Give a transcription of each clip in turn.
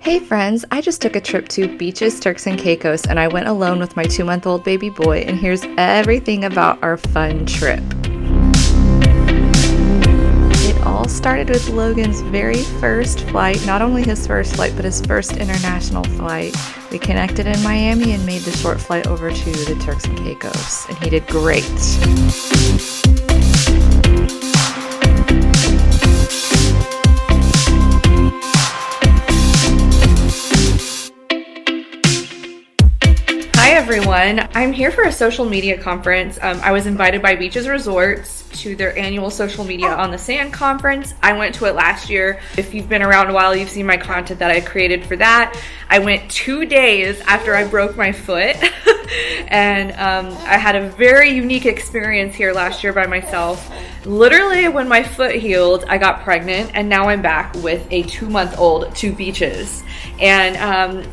Hey friends, I just took a trip to Beaches Turks and Caicos and I went alone with my 2-month-old baby boy, and here's everything about our fun trip. It all started with Logan's very first flight, not only his first flight, but his first international flight. We connected in Miami and made the short flight over to the Turks and Caicos, and he did great. Hi everyone, I'm here for a social media conference. I was invited by Beaches Resorts to their annual social media on the sand conference. I went to it last year. If you've been around a while, you've seen my content that I created for that. I went 2 days after I broke my foot and I had a very unique experience here last year by myself. Literally when my foot healed, I got pregnant, and now I'm back with a 2-month-old to Beaches. And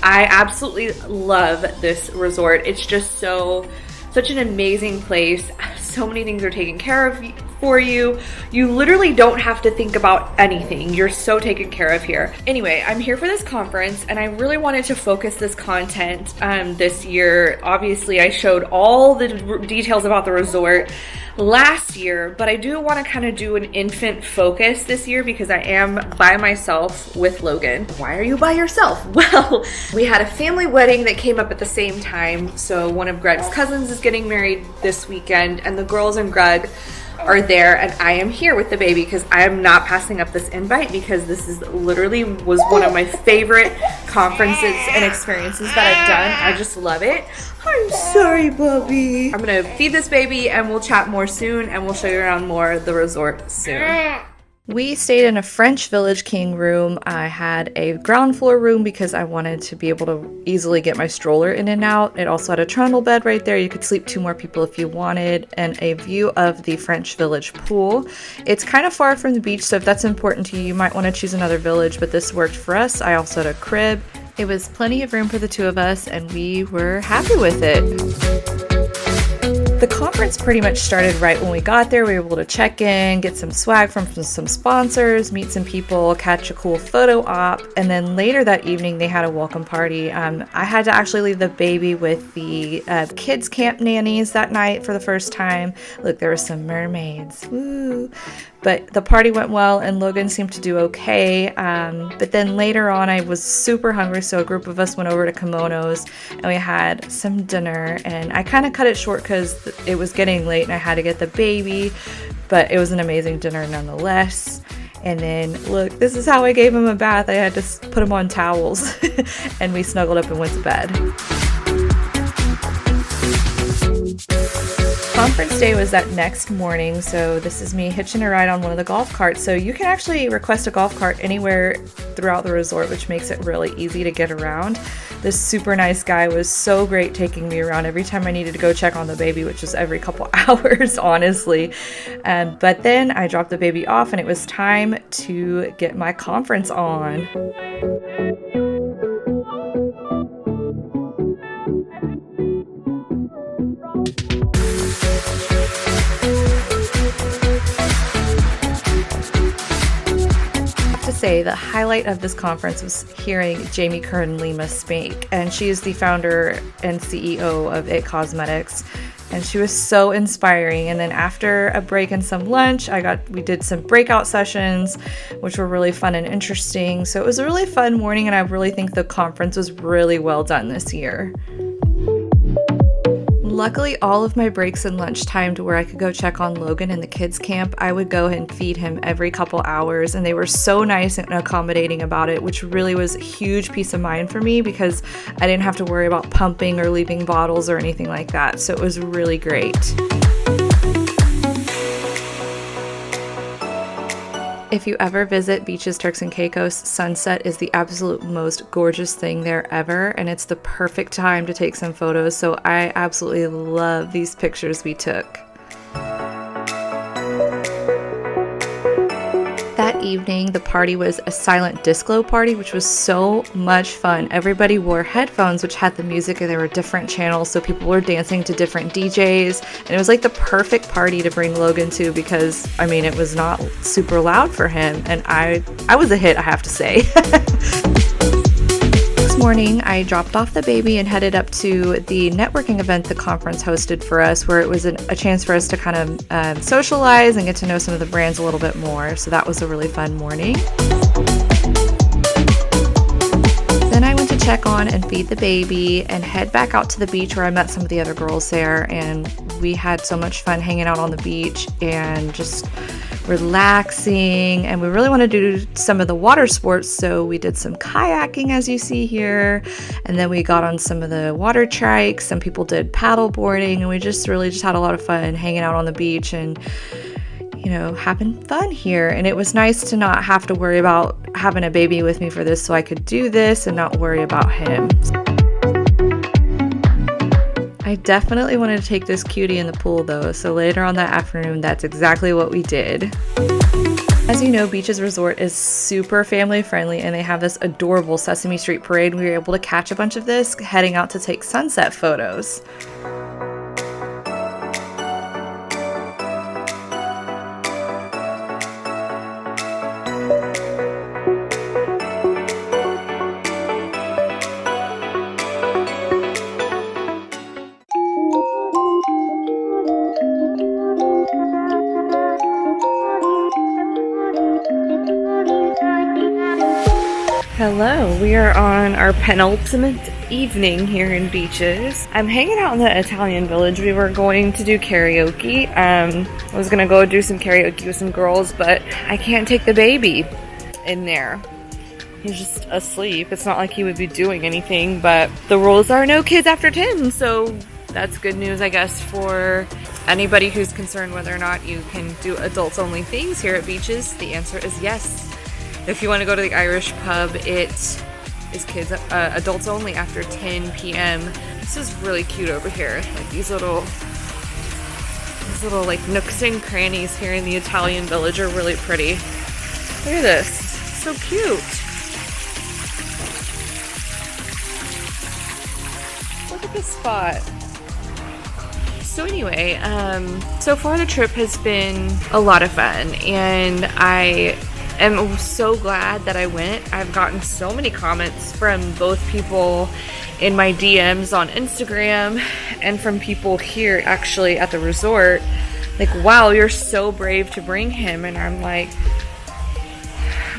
I absolutely love this resort. It's just such an amazing place. So many things are taken care of for you. You literally don't have to think about anything. You're so taken care of here. Anyway, I'm here for this conference and I really wanted to focus this content this year. Obviously, I showed all the details about the resort last year, but I do want to kind of do an infant focus this year because I am by myself with Logan. Why are you by yourself? Well, we had a family wedding that came up at the same time. So one of Greg's cousins is getting married this weekend, and the girls and Greg are there, and I am here with the baby because I am not passing up this invite because this is literally was one of my favorite conferences and experiences that I've done. I just love it. I'm sorry, Bubby. I'm gonna feed this baby and we'll chat more soon, and we'll show you around more of the resort soon. We stayed in a French Village King room. I had a ground floor room because I wanted to be able to easily get my stroller in and out. It also had a trundle bed right there. You could sleep 2 more people if you wanted, and a view of the French Village pool. It's kind of far from the beach, so if that's important to you, you might want to choose another village, but this worked for us. I also had a crib. It was plenty of room for the 2 of us, and we were happy with it. The conference pretty much started right when we got there. We were able to check in, get some swag from some sponsors, meet some people, catch a cool photo op, and then later that evening they had a welcome party. I had to actually leave the baby with the kids camp nannies that night for the first time. Look, there were some mermaids. Woo! But the party went well and Logan seemed to do okay. But then later on I was super hungry, so a group of us went over to Kimonos and we had some dinner, and I kind of cut it short because it was getting late and I had to get the baby, but it was an amazing dinner nonetheless. And then look, this is how I gave him a bath. I had to put him on towels and we snuggled up and went to bed. Conference day was that next morning, so this is me hitching a ride on one of the golf carts. So you can actually request a golf cart anywhere throughout the resort, which makes it really easy to get around. This super nice guy was so great taking me around every time I needed to go check on the baby, which was every couple hours, honestly. But then I dropped the baby off and it was time to get my conference on. The highlight of this conference was hearing Jamie Kern Lima speak, and she is the founder and CEO of It Cosmetics, and she was so inspiring. And then after a break and some lunch, we did some breakout sessions, which were really fun and interesting. So it was a really fun morning, and I really think the conference was really well done this year. Luckily, all of my breaks and lunchtime to where I could go check on Logan in the kids camp, I would go and feed him every couple hours, and they were so nice and accommodating about it, which really was a huge peace of mind for me because I didn't have to worry about pumping or leaving bottles or anything like that. So it was really great. If you ever visit Beaches Turks and Caicos, sunset is the absolute most gorgeous thing there ever, and it's the perfect time to take some photos, so I absolutely love these pictures we took. That evening, the party was a silent disco party, which was so much fun. Everybody wore headphones, which had the music, and there were different channels, so people were dancing to different DJs, and it was like the perfect party to bring Logan to because, I mean, it was not super loud for him, and I was a hit, I have to say. morning, I dropped off the baby and headed up to the networking event the conference hosted for us, where it was a chance for us to kind of socialize and get to know some of the brands a little bit more. So that was a really fun morning. Then I went to check on and feed the baby and head back out to the beach where I met some of the other girls there, and we had so much fun hanging out on the beach and just relaxing. And we really wanted to do some of the water sports, so we did some kayaking, as you see here, and then we got on some of the water trikes. Some people did paddle boarding, and we just had a lot of fun hanging out on the beach and having fun here. And it was nice to not have to worry about having a baby with me for this, so I could do this and not worry about him. I definitely wanted to take this cutie in the pool though, so later on that afternoon, that's exactly what we did. As you know, Beaches Resort is super family friendly, and they have this adorable Sesame Street parade. We were able to catch a bunch of this heading out to take sunset photos. Hello, we are on our penultimate evening here in Beaches. I'm hanging out in the Italian Village. We were going to do karaoke. I was gonna go do some karaoke with some girls, but I can't take the baby in there. He's just asleep. It's not like he would be doing anything, but the rules are no kids after 10, so that's good news, I guess, for anybody who's concerned whether or not you can do adults only things here at Beaches. The answer is yes. If you want to go to the Irish pub, it is kids, adults only after 10 p.m. This is really cute over here. Like these little like nooks and crannies here in the Italian Village are really pretty. Look at this, so cute. Look at this spot. So anyway, so far the trip has been a lot of fun, and I am so glad that I went. I've gotten so many comments from both people in my DMs on Instagram and from people here actually at the resort, like, wow, you're so brave to bring him. And I'm like,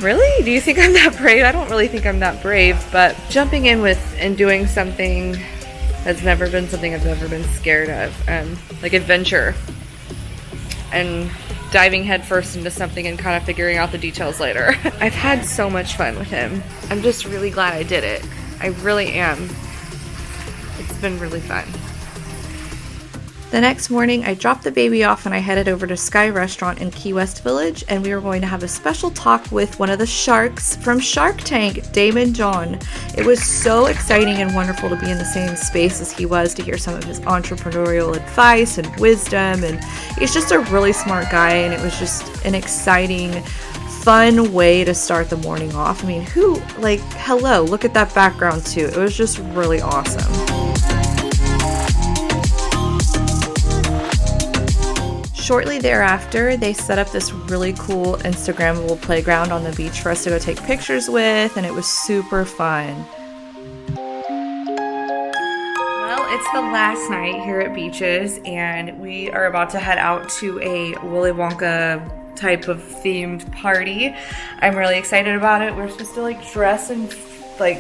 really? Do you think I'm that brave? I don't really think I'm that brave, but jumping in with and doing something that's never been something I've ever been scared of, like adventure, and diving headfirst into something and kind of figuring out the details later. I've had so much fun with him. I'm just really glad I did it. I really am. It's been really fun. The next morning, I dropped the baby off and I headed over to Sky Restaurant in Key West Village, and we were going to have a special talk with one of the sharks from Shark Tank, Damon John. It was so exciting and wonderful to be in the same space as he was, to hear some of his entrepreneurial advice and wisdom, and he's just a really smart guy, and it was just an exciting, fun way to start the morning off. I mean, hello, look at that background too. It was just really awesome. Shortly thereafter, they set up this really cool Instagrammable playground on the beach for us to go take pictures with, and it was super fun. Well, it's the last night here at Beaches, and we are about to head out to a Willy Wonka type of themed party. I'm really excited about it. We're supposed to dress in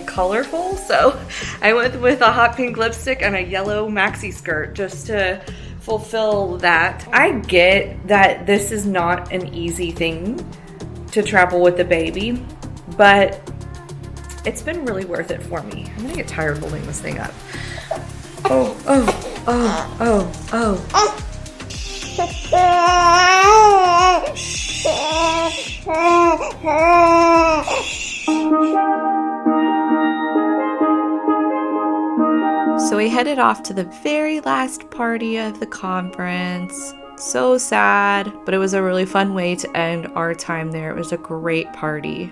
colorful, so I went with a hot pink lipstick and a yellow maxi skirt just to fulfill that. I get that this is not an easy thing to travel with the baby, but it's been really worth it for me. I'm gonna get tired holding this thing up. Oh. So we headed off to the very last party of the conference. So sad, but it was a really fun way to end our time there. It was a great party.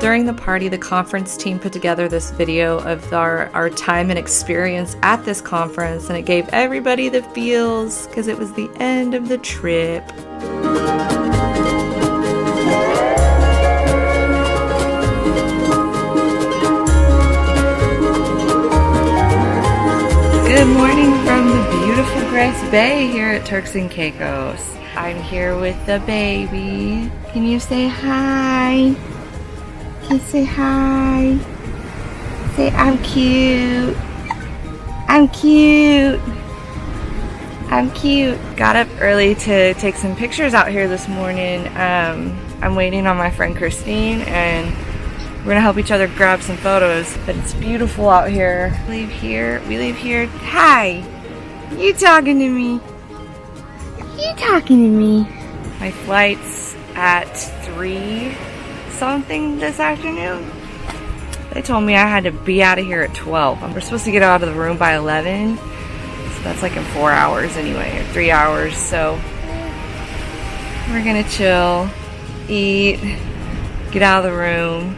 During the party. The conference team put together this video of our time and experience at this conference, and it gave everybody the feels because it was the end of the trip. Good morning from the beautiful Grace Bay here at Turks and Caicos. I'm here with the baby. Can you say hi? Can you say hi? Say I'm cute. I'm cute. I'm cute. Got up early to take some pictures out here this morning. I'm waiting on my friend Christine, and we're gonna help each other grab some photos, but it's beautiful out here. We leave here. Hi, you talking to me? You talking to me? My flight's at 3 something this afternoon. They told me I had to be out of here at 12. We're supposed to get out of the room by 11, so that's like in 4 hours anyway, or 3 hours. So we're gonna chill, eat, get out of the room,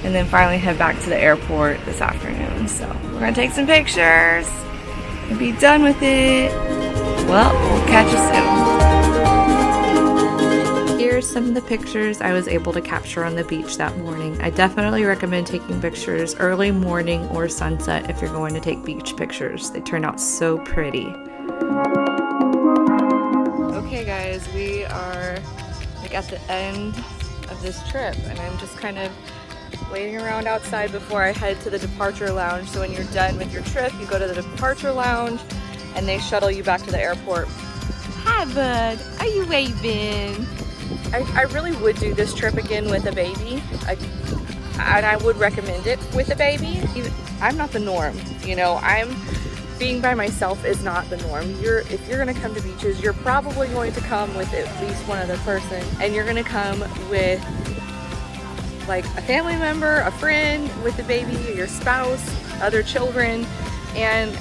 and then finally head back to the airport this afternoon. So we're gonna take some pictures and be done with it. Well, we'll catch you soon. Here's some of the pictures I was able to capture on the beach that morning. I definitely recommend taking pictures early morning or sunset if you're going to take beach pictures. They turn out so pretty. Okay guys, we are like at the end of this trip, and I'm just kind of waiting around outside before I head to the departure lounge. So when you're done with your trip, you go to the departure lounge and they shuttle you back to the airport. Hi bud, are you waving? I really would do this trip again with a baby. And I would recommend it with a baby. I'm not the norm, you know. Being by myself is not the norm. If you're gonna come to beaches, you're probably going to come with at least one other person, and you're gonna come with like a family member, a friend with the baby, your spouse, other children, and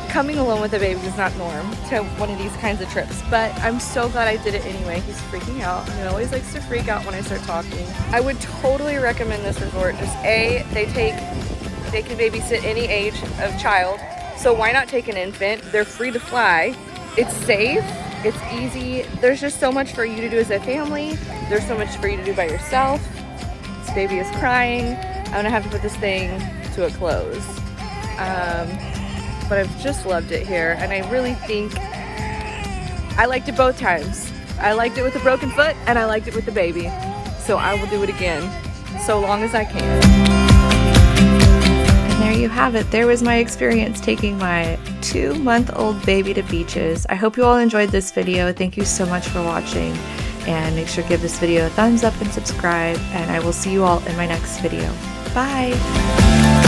coming alone with a baby is not norm to one of these kinds of trips. But I'm so glad I did it anyway. He's freaking out. He always likes to freak out when I start talking. I would totally recommend this resort. Just they can babysit any age of child, so why not take an infant? They're free to fly. It's safe. It's easy. There's just so much for you to do as a family. There's so much for you to do by yourself. This baby is crying. I'm gonna have to put this thing to a close. But I've just loved it here, and I really think I liked it both times. I liked it with the broken foot, and I liked it with the baby. So I will do it again, so long as I can. There you have it. There was my experience taking my 2-month-old baby to beaches. I hope you all enjoyed this video. Thank you so much for watching, and make sure to give this video a thumbs up and subscribe, and I will see you all in my next video. Bye!